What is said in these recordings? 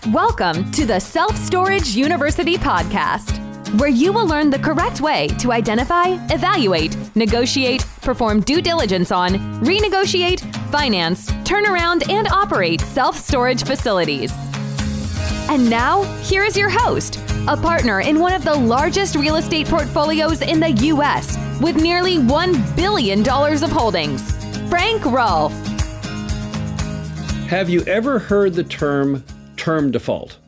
Welcome to the Self-Storage University podcast, where you will learn the correct way to identify, evaluate, negotiate, perform due diligence on, renegotiate, finance, turn around, and operate self-storage facilities. And now, here is your host, a partner in one of the largest real estate portfolios in the U.S. with nearly $1 billion of holdings, Frank Rolfe. Have you ever heard the term default?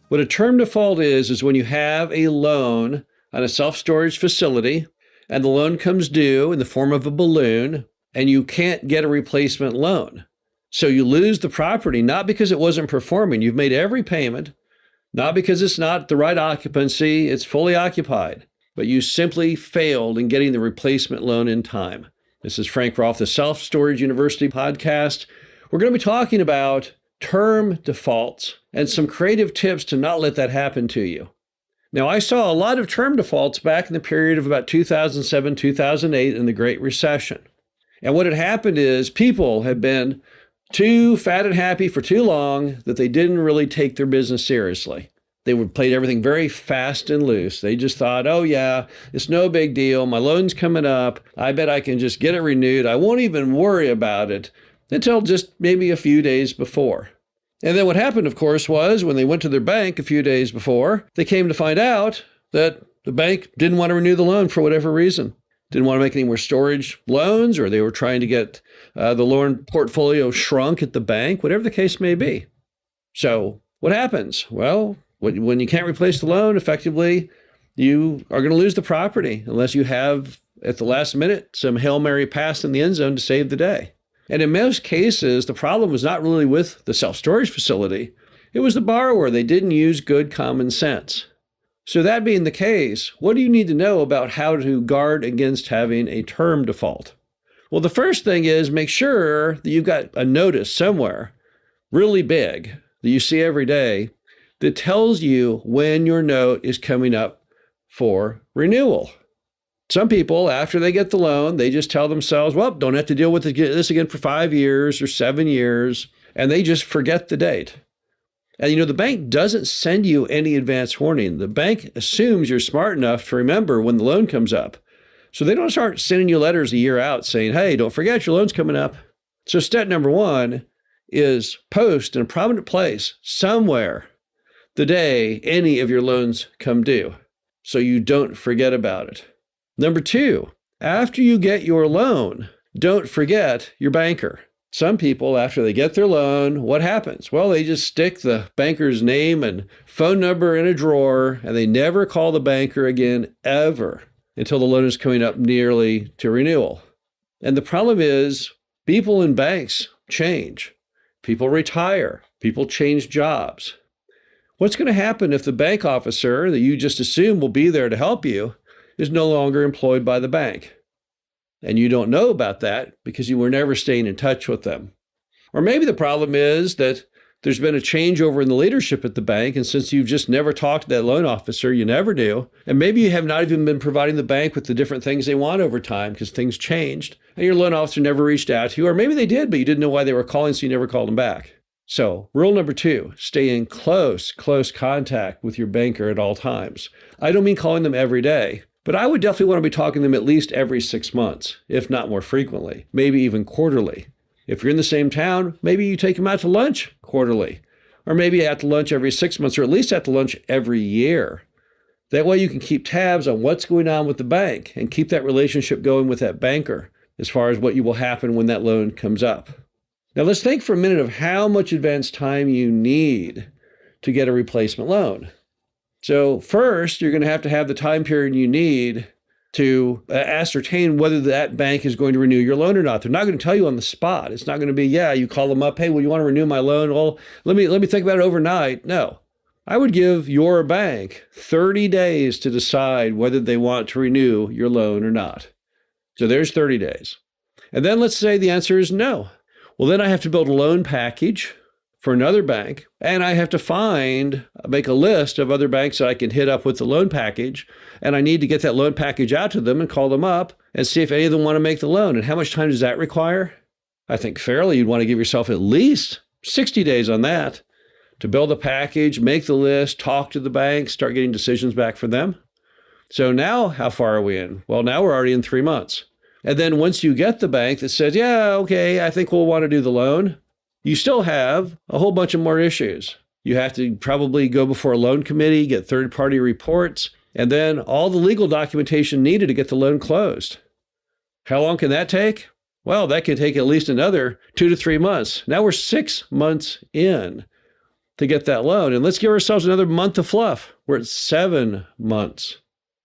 What a term default is when you have a loan on a self-storage facility and the loan comes due in the form of a balloon and you can't get a replacement loan. So you lose the property, not because it wasn't performing. You've made every payment, not because it's not the right occupancy, it's fully occupied, but you simply failed in getting the replacement loan in time. This is Frank Rolfe, the Self-Storage University podcast. We're going to be talking about term defaults and some creative tips to not let that happen to you. Now, I saw a lot of term defaults back in the period of about 2007, 2008 in the Great Recession. And what had happened is people had been too fat and happy for too long that they didn't really take their business seriously. They would play everything very fast and loose. They just thought, oh yeah, it's no big deal. My loan's coming up. I bet I can just get it renewed. I won't even worry about it until just maybe a few days before. And then what happened, of course, was when they went to their bank a few days before, they came to find out that the bank didn't want to renew the loan for whatever reason. Didn't want to make any more storage loans, or they were trying to get the loan portfolio shrunk at the bank, whatever the case may be. So what happens? Well, when you can't replace the loan, effectively, you are going to lose the property unless you have, at the last minute, some Hail Mary pass in the end zone to save the day. And in most cases, the problem was not really with the self-storage facility. It was the borrower. They didn't use good common sense. So that being the case, what do you need to know about how to guard against having a term default? Well, the first thing is make sure that you've got a notice somewhere really big that you see every day that tells you when your note is coming up for renewal. Some people, after they get the loan, they just tell themselves, well, don't have to deal with this again for 5 years or 7 years, and they just forget the date. And the bank doesn't send you any advance warning. The bank assumes you're smart enough to remember when the loan comes up. So they don't start sending you letters a year out saying, hey, don't forget your loan's coming up. So step number one is post in a prominent place somewhere the day any of your loans come due so you don't forget about it. Number two, after you get your loan, don't forget your banker. Some people, after they get their loan, what happens? Well, they just stick the banker's name and phone number in a drawer, and they never call the banker again, ever, until the loan is coming up nearly to renewal. And the problem is, people in banks change. People retire. People change jobs. What's going to happen if the bank officer that you just assume will be there to help you is no longer employed by the bank? And you don't know about that because you were never staying in touch with them. Or maybe the problem is that there's been a changeover in the leadership at the bank, and since you've just never talked to that loan officer, you never knew. And maybe you have not even been providing the bank with the different things they want over time because things changed, and your loan officer never reached out to you, or maybe they did, but you didn't know why they were calling, so you never called them back. So rule number two, stay in close contact with your banker at all times. I don't mean calling them every day, but I would definitely want to be talking to them at least every 6 months, if not more frequently, maybe even quarterly. If you're in the same town, maybe you take them out to lunch quarterly, or maybe at the lunch every 6 months, or at least at the lunch every year. That way you can keep tabs on what's going on with the bank and keep that relationship going with that banker as far as what will happen when that loan comes up. Now let's think for a minute of how much advance time you need to get a replacement loan. So first, you're going to have the time period you need to ascertain whether that bank is going to renew your loan or not. They're not going to tell you on the spot. It's not going to be, you call them up, hey, well, you want to renew my loan? Well, let me think about it overnight. No. I would give your bank 30 days to decide whether they want to renew your loan or not. So there's 30 days. And then let's say the answer is no. Well, then I have to build a loan package for another bank, and I have to make a list of other banks that I can hit up with the loan package, and I need to get that loan package out to them and call them up and see if any of them want to make the loan. And how much time does that require? I think fairly you'd want to give yourself at least 60 days on that. to build a package, make the list, talk to the bank, start getting decisions back from them. So now how far are we in? Well, now we're already in 3 months. And then once you get the bank that says, yeah, okay, I think we'll want to do the loan, you still have a whole bunch of more issues. You have to probably go before a loan committee, get third-party reports, and then all the legal documentation needed to get the loan closed. How long can that take? Well, that could take at least another 2 to 3 months. Now we're 6 months in to get that loan. And let's give ourselves another month of fluff. We're at 7 months.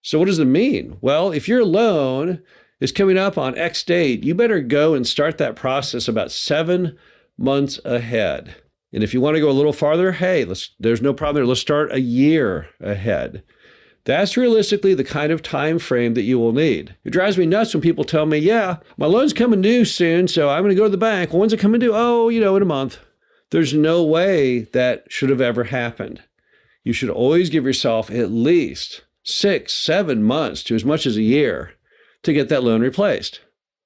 So what does it mean? Well, if your loan is coming up on X date, you better go and start that process about 7 months ahead. And if you want to go a little farther, hey, there's no problem there. Let's start a year ahead. That's realistically the kind of time frame that you will need. It drives me nuts when people tell me, yeah, my loan's coming due soon, so I'm going to go to the bank. Well, when's it coming due? Oh, in a month. There's no way that should have ever happened. You should always give yourself at least 6, 7 months to as much as a year to get that loan replaced.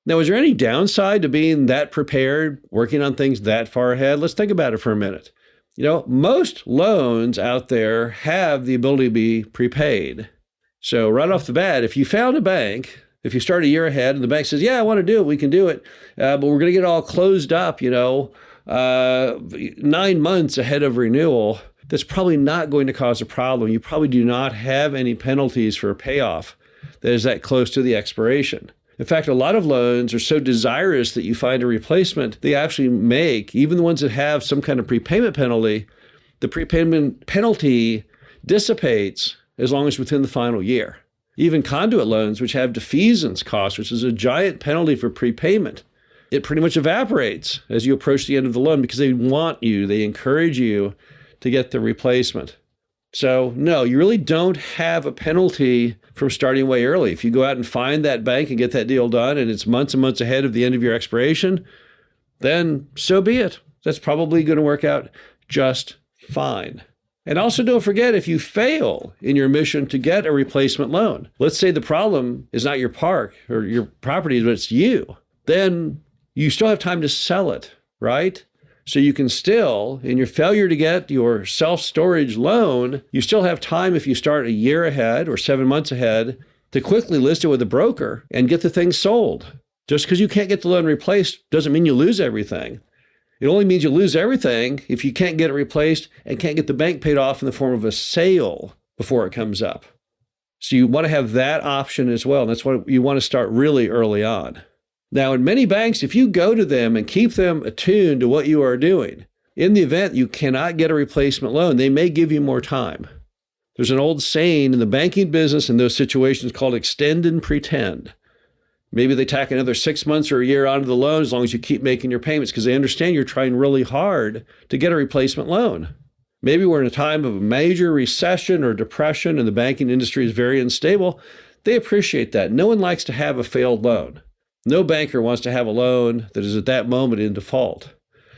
Now, is there any downside to being that prepared, working on things that far ahead? Let's think about it for a minute. Most loans out there have the ability to be prepaid. So right off the bat, if you found a bank, if you start a year ahead and the bank says, yeah, I want to do it, we can do it, but we're going to get it all closed up, 9 months ahead of renewal, that's probably not going to cause a problem. You probably do not have any penalties for a payoff that is that close to the expiration. In fact, a lot of loans are so desirous that you find a replacement, they actually make, even the ones that have some kind of prepayment penalty, the prepayment penalty dissipates as long as within the final year. Even conduit loans, which have defeasance costs, which is a giant penalty for prepayment, it pretty much evaporates as you approach the end of the loan because they encourage you to get the replacement. So no, you really don't have a penalty from starting way early. If you go out and find that bank and get that deal done and it's months and months ahead of the end of your expiration, then so be it. That's probably going to work out just fine. And also don't forget, if you fail in your mission to get a replacement loan, let's say the problem is not your park or your property, but it's you, then you still have time to sell it, right? So you can still, in your failure to get your self-storage loan, you still have time if you start a year ahead or 7 months ahead to quickly list it with a broker and get the thing sold. Just because you can't get the loan replaced doesn't mean you lose everything. It only means you lose everything if you can't get it replaced and can't get the bank paid off in the form of a sale before it comes up. So you want to have that option as well. And that's what you want to start really early on. Now, in many banks, if you go to them and keep them attuned to what you are doing, in the event you cannot get a replacement loan, they may give you more time. There's an old saying in the banking business in those situations called extend and pretend. Maybe they tack another 6 months or a year onto the loan as long as you keep making your payments because they understand you're trying really hard to get a replacement loan. Maybe we're in a time of a major recession or depression and the banking industry is very unstable. They appreciate that. No one likes to have a failed loan. No banker wants to have a loan that is at that moment in default.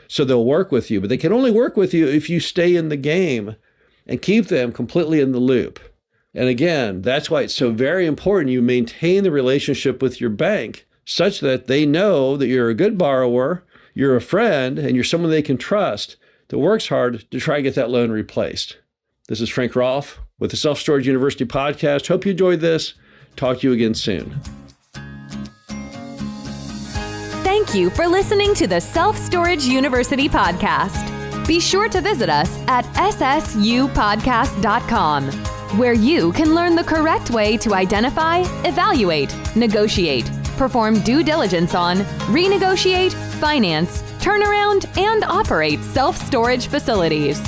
So they'll work with you, but they can only work with you if you stay in the game and keep them completely in the loop. And again, that's why it's so very important you maintain the relationship with your bank such that they know that you're a good borrower, you're a friend, and you're someone they can trust that works hard to try and get that loan replaced. This is Frank Rolfe with the Self-Storage University podcast. Hope you enjoyed this. Talk to you again soon. Thank you for listening to the Self-Storage University podcast. Be sure to visit us at ssupodcast.com, where you can learn the correct way to identify, evaluate, negotiate, perform due diligence on, renegotiate, finance, turnaround, and operate self-storage facilities.